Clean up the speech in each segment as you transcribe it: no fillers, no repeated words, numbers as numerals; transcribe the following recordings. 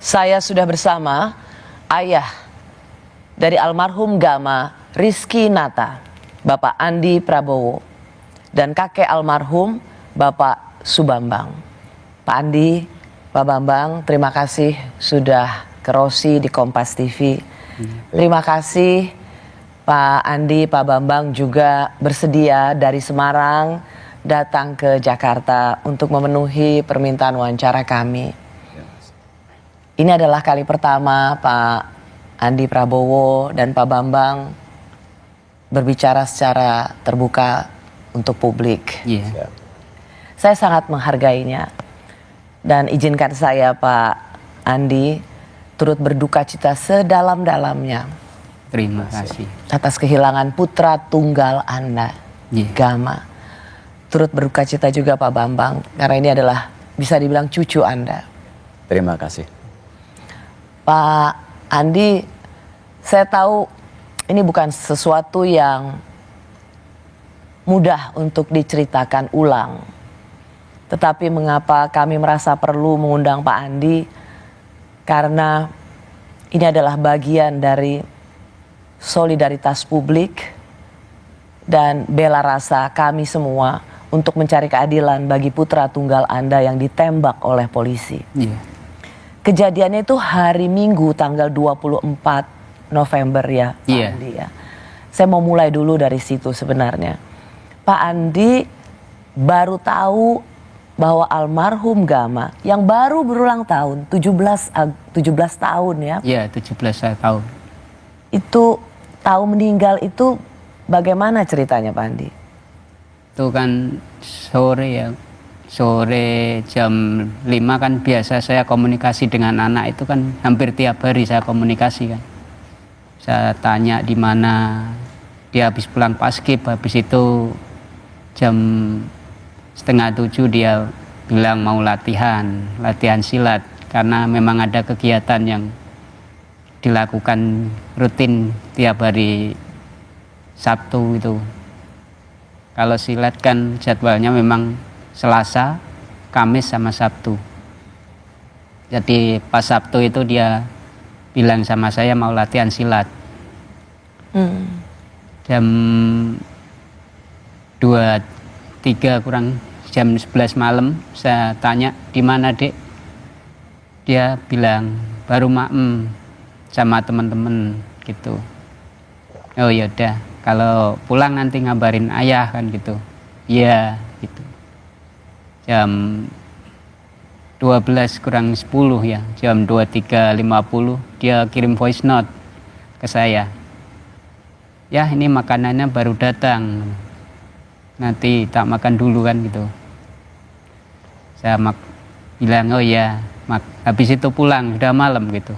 Saya sudah bersama ayah dari almarhum Gama Rizky Nata, Bapak Andi Prabowo, dan kakek almarhum Bapak Subambang. Pak Andi, Pak Bambang, terima kasih sudah ke Rosi di Kompas TV. Terima kasih Pak Andi, Pak Bambang juga bersedia dari Semarang datang ke Jakarta untuk memenuhi permintaan wawancara kami. Ini adalah kali pertama Pak Andi Prabowo dan Pak Bambang berbicara secara terbuka untuk publik. Saya sangat menghargainya. Dan izinkan saya Pak Andi turut berduka cita sedalam-dalamnya. Terima kasih. Atas kehilangan putra tunggal Anda, Gama. Turut berduka cita juga Pak Bambang, karena ini adalah bisa dibilang cucu Anda. Terima kasih. Pak Andi, saya tahu ini bukan sesuatu yang mudah untuk diceritakan ulang. Tetapi mengapa kami merasa perlu mengundang Pak Andi? Karena ini adalah bagian dari solidaritas publik dan bela rasa kami semua untuk mencari keadilan bagi putra tunggal Anda yang ditembak oleh polisi. Kejadiannya itu hari Minggu tanggal 24 November ya Pak Andi ya. Saya mau mulai dulu dari situ sebenarnya. Pak Andi baru tahu bahwa almarhum Gama yang baru berulang tahun, 17 tahun ya. Iya, 17 tahun. Itu tahu meninggal itu bagaimana ceritanya Pak Andi? Itu kan sore ya. Sore jam 5 kan biasa saya komunikasi dengan anak itu kan hampir tiap hari saya komunikasi kan. Saya tanya di mana dia habis pulang paskib, habis itu jam 6:30 dia bilang mau latihan silat karena memang ada kegiatan yang dilakukan rutin tiap hari Sabtu itu. Kalau silat kan jadwalnya memang Selasa, Kamis sama Sabtu. Jadi pas Sabtu itu dia bilang sama saya mau latihan silat. Jam 2:03 kurang jam 11 malam saya tanya di mana Dek? Dia bilang baru maem sama teman-teman gitu. Oh yaudah, kalau pulang nanti ngabarin ayah kan gitu. Iya gitu. Jam 12 kurang 10 ya, jam 23.50 dia kirim voice note ke saya. Ya ini makanannya baru datang, nanti tak makan dulu kan gitu. Saya bilang oh ya, habis itu pulang, udah malam gitu.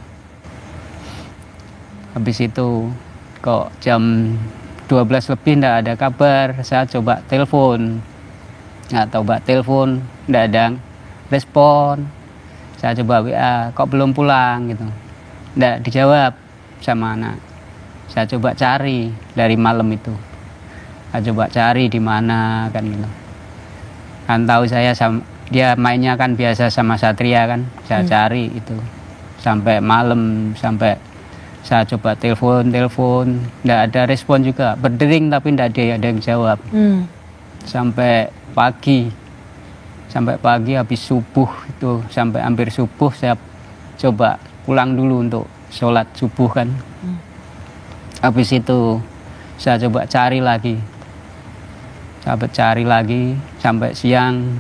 Habis itu kok jam 12 lebih nggak ada kabar, saya coba telepon. Nggak ada respon. Saya coba WA, kok belum pulang gitu, nggak dijawab sama anak. Saya coba cari dari malam itu, saya coba cari di mana kan gitu. Kan tahu saya dia mainnya kan biasa sama Satria kan, saya cari itu sampai malam, sampai saya coba telepon, nggak ada respon juga, berdering tapi nggak ada yang jawab. Sampai pagi habis subuh itu, sampai hampir subuh saya coba pulang dulu untuk sholat subuh kan. Habis itu saya coba cari lagi sampai siang.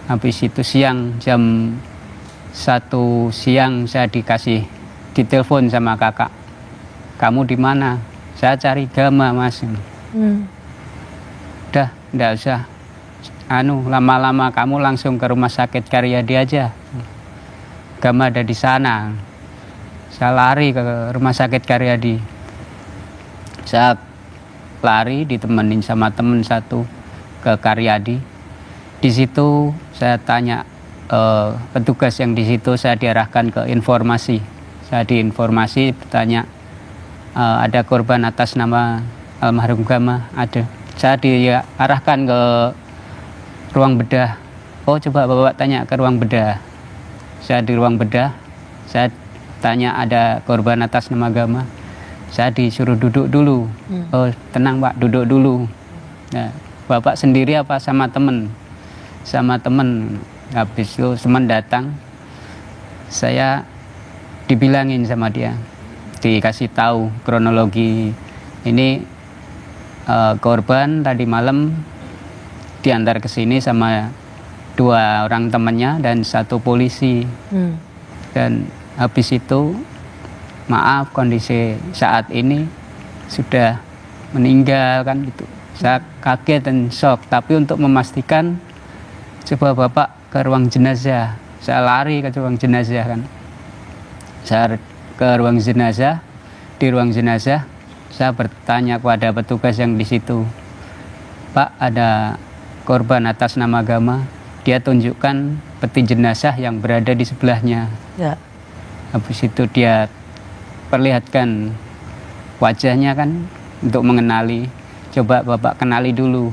Habis itu siang jam 1 siang saya ditelepon sama kakak, kamu di mana? Saya cari Gama mas. Udah nggak usah lama-lama, kamu langsung ke rumah sakit Karyadi aja, Gama ada di sana. Saya lari ke rumah sakit Karyadi, saya lari ditemenin sama temen satu ke Karyadi. Di situ saya tanya petugas yang di situ, saya diarahkan ke informasi. Saya diinformasi bertanya ada korban atas nama almarhum Gama, ada. Saya diarahkan ke ruang bedah. Oh coba bapak tanya ke ruang bedah. Saya di ruang bedah, Saya tanya ada korban atas nama agama, saya disuruh duduk dulu. Oh tenang Pak, duduk dulu. Nah, Bapak sendiri apa sama temen? Sama temen. Habis itu teman datang, saya dibilangin sama dia, dikasih tahu kronologi ini, korban tadi malam diantar ke sini sama 2 orang temannya dan 1 polisi. Dan habis itu maaf kondisi saat ini sudah meninggal kan gitu. Saya kaget dan shock, tapi untuk memastikan coba Bapak ke ruang jenazah. Saya lari ke ruang jenazah kan. Saya ke ruang jenazah, di ruang jenazah saya bertanya kepada petugas yang di situ, Pak ada korban atas nama agama. Dia tunjukkan peti jenazah yang berada di sebelahnya. Ya. Habis itu dia perlihatkan wajahnya kan untuk mengenali. Coba Bapak kenali dulu.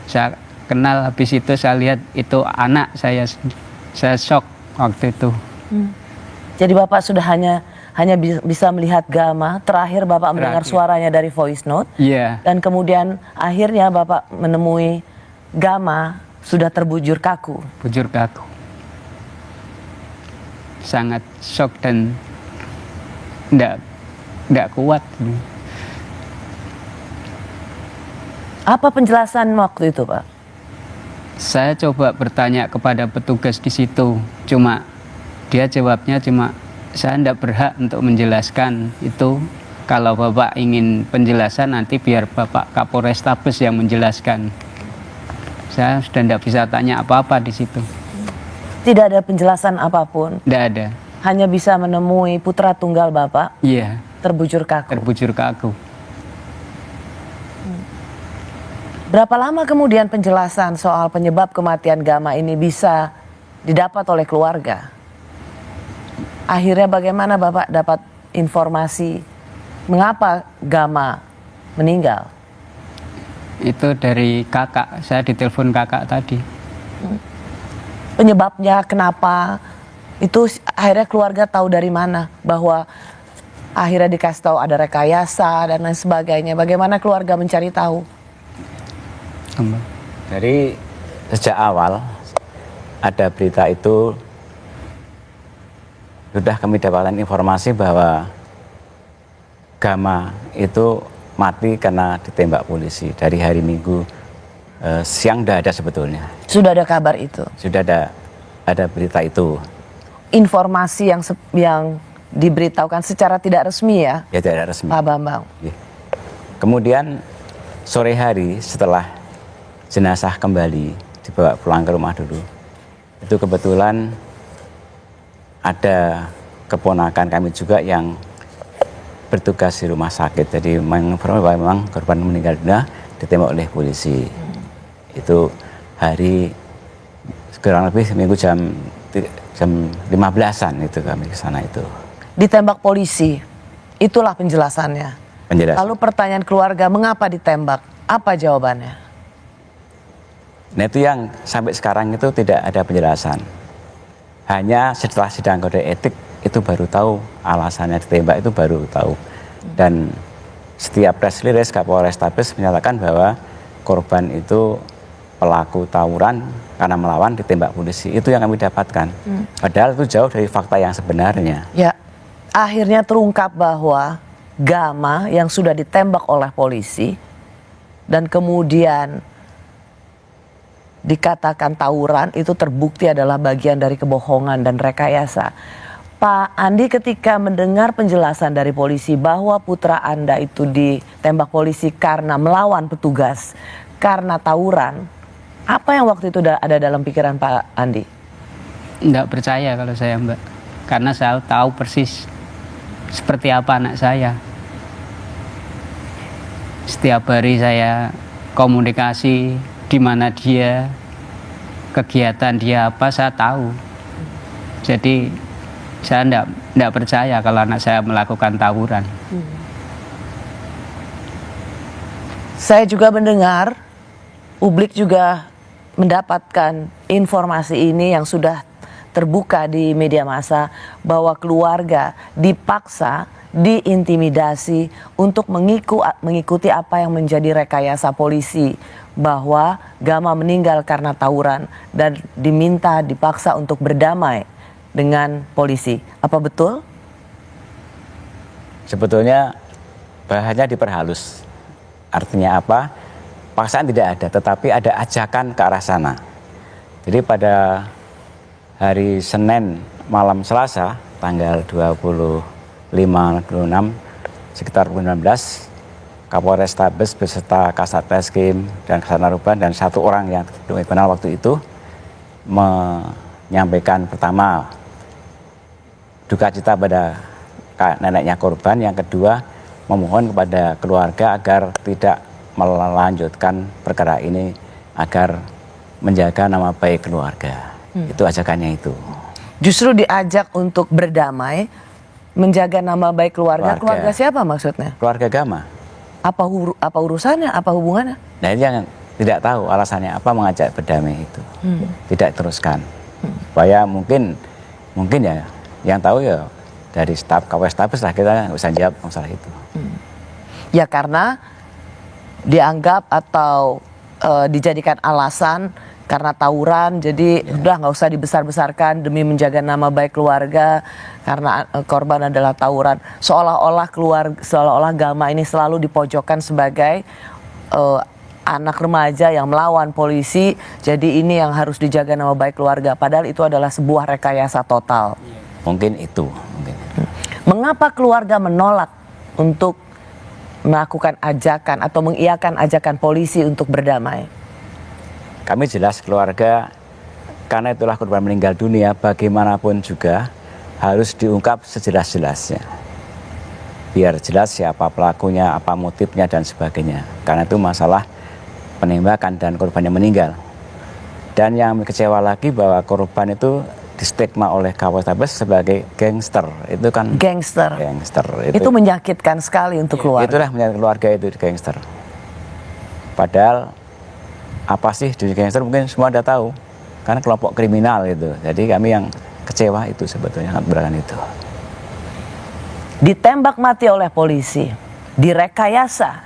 Saya kenal, habis itu saya lihat itu anak saya. Saya shock waktu itu. Jadi Bapak sudah hanya bisa melihat Gama. Terakhir Bapak mendengar suaranya dari voice note. Iya. Dan kemudian akhirnya Bapak menemui Gama sudah terbujur kaku. Bujur kaku. Sangat shock dan enggak kuat. Apa penjelasan waktu itu, Pak? Saya coba bertanya kepada petugas di situ, cuma dia jawabnya saya tidak berhak untuk menjelaskan itu. Kalau Bapak ingin penjelasan nanti biar Bapak Kapolrestabes yang menjelaskan. Saya sudah tidak bisa tanya apa-apa di situ. Tidak ada penjelasan apapun. Tidak ada. Hanya bisa menemui putra tunggal Bapak. Iya. Terbujur kaku. Terbujur kaku. Berapa lama kemudian penjelasan soal penyebab kematian Gama ini bisa didapat oleh keluarga? Akhirnya bagaimana Bapak dapat informasi mengapa Gama meninggal? Itu dari kakak, saya ditelepon kakak tadi. Penyebabnya kenapa? Itu akhirnya keluarga tahu dari mana? Bahwa akhirnya dikasih tahu ada rekayasa dan lain sebagainya. Bagaimana keluarga mencari tahu? Dari sejak awal ada berita itu sudah kami dapatkan informasi bahwa Gama itu mati karena ditembak polisi dari hari Minggu siang. Sudah ada sebetulnya. Sudah ada kabar itu. Sudah ada berita itu. Informasi yang diberitahukan secara tidak resmi ya? Ya tidak resmi. Pak Bambang. Ya. Kemudian sore hari setelah jenazah kembali dibawa pulang ke rumah dulu, itu kebetulan ada keponakan kami juga yang bertugas di rumah sakit. Jadi memang korban meninggal dunia ditembak oleh polisi. Itu hari kurang lebih minggu jam 15-an itu kami ke sana itu. Ditembak polisi. Itulah penjelasannya. Penjelasan. Lalu pertanyaan keluarga, mengapa ditembak? Apa jawabannya? Nah itu yang sampai sekarang itu tidak ada penjelasan. Hanya setelah sidang kode etik itu baru tahu alasannya ditembak, itu baru tahu. Dan setiap press release Kapolrestabes menyatakan bahwa korban itu pelaku tawuran karena melawan ditembak polisi. Itu yang kami dapatkan. Padahal itu jauh dari fakta yang sebenarnya. Ya, akhirnya terungkap bahwa Gama yang sudah ditembak oleh polisi dan kemudian dikatakan tawuran itu terbukti adalah bagian dari kebohongan dan rekayasa. Pak Andi, ketika mendengar penjelasan dari polisi bahwa putra Anda itu ditembak polisi karena melawan petugas, karena tawuran, apa yang waktu itu ada dalam pikiran Pak Andi? Enggak percaya kalau saya, Mbak. Karena saya tahu persis seperti apa anak saya. Setiap hari saya komunikasi, di mana dia, kegiatan dia apa, saya tahu. Jadi saya enggak percaya kalau anak saya melakukan tawuran. Saya juga mendengar, publik juga mendapatkan informasi ini yang sudah terbuka di media massa bahwa keluarga dipaksa, diintimidasi untuk mengikuti apa yang menjadi rekayasa polisi, bahwa Gama meninggal karena tawuran dan dipaksa untuk berdamai dengan polisi. Apa betul? Sebetulnya bahannya diperhalus. Artinya apa? Paksaan tidak ada, tetapi ada ajakan ke arah sana. Jadi pada hari Senin malam Selasa tanggal 25-26 sekitar pukul 19, Kapolres Tabes beserta Kasat Reskrim dan Kasat Narkoba dan satu orang yang dikenal waktu itu menyampaikan pertama duka cita pada neneknya korban, yang kedua memohon kepada keluarga agar tidak melanjutkan perkara ini, agar menjaga nama baik keluarga. Itu ajakannya itu. Justru diajak untuk berdamai, menjaga nama baik keluarga. Keluarga siapa maksudnya? Keluarga Gama. Apa urusannya? Apa hubungannya? Nah, ini yang tidak tahu alasannya apa mengajak berdamai itu. Tidak teruskan. Supaya mungkin ya yang tahu ya dari staf Kapolres Tabes lah, kita nggak usah jawab masalah itu. Ya karena dianggap atau dijadikan alasan karena tawuran, jadi udah nggak usah dibesar-besarkan demi menjaga nama baik keluarga karena korban adalah tawuran. Seolah-olah Gama ini selalu dipojokkan sebagai anak remaja yang melawan polisi, jadi ini yang harus dijaga nama baik keluarga. Padahal itu adalah sebuah rekayasa total. Mungkin itu. Mengapa keluarga menolak untuk melakukan ajakan atau mengiyakan ajakan polisi untuk berdamai? Kami jelas keluarga, karena itulah korban meninggal dunia, bagaimanapun juga harus diungkap sejelas-jelasnya. Biar jelas siapa pelakunya, apa motifnya dan sebagainya. Karena itu masalah penembakan dan korban yang meninggal. Dan yang kecewa lagi bahwa korban itu distigma oleh Kapolres Tabes sebagai gangster. Itu kan gangster. Itu menyakitkan sekali untuk keluarga. Itulah menyakitkan keluarga, itu gangster. Padahal apa sih di gangster mungkin semua udah tahu. Karena kelompok kriminal itu. Jadi kami yang kecewa itu sebetulnya berangan itu. Ditembak mati oleh polisi, direkayasa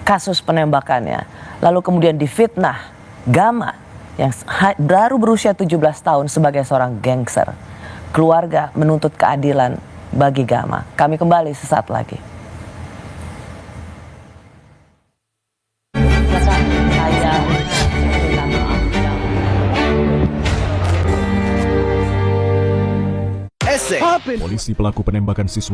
kasus penembakannya, lalu kemudian difitnah Gama yang baru berusia 17 tahun sebagai seorang gangster. Keluarga menuntut keadilan bagi Gama. Kami kembali sesaat lagi. Polisi pelaku penembakan siswa